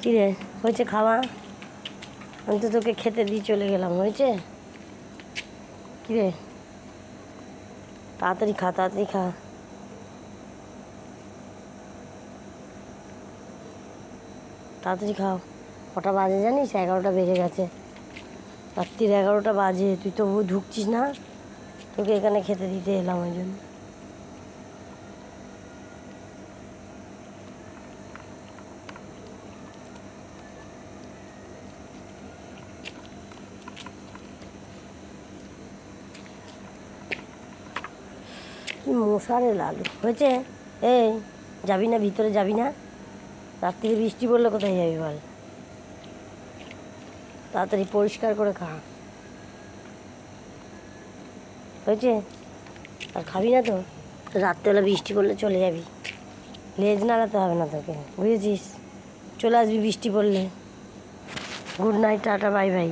কী রে, হয়েছে খাওয়া? আমি তো তোকে খেতে দিয়ে চলে গেলাম, হয়েছে? কী রে, তাড়াতাড়ি খা, তাড়াতাড়ি খা। তাড়াতাড়ি খাও। কটা বাজে জানিস? 11টা বেজে গেছে, রাত্রির 11টা বাজে। তুই তো ঢুকছিস না, তোকে এখানে খেতে দিতে এলাম ওই জন্য। কি মশারে লালু হয়েছে। এই, যাবি না ভিতরে? যাবি না? রাত্রিরে বৃষ্টি পড়লে কোথায় যাবি বল? তাড়াতাড়ি পরিষ্কার করে খা, হয়েছে? আর খাবি না তো? রাত্রেবেলা বৃষ্টি পড়লে চলে যাবি, লেজ নাড়াতে হবে না তোকে, বুঝেছিস? চলে আসবি বৃষ্টি পড়লে। Good night, tata, bye bye.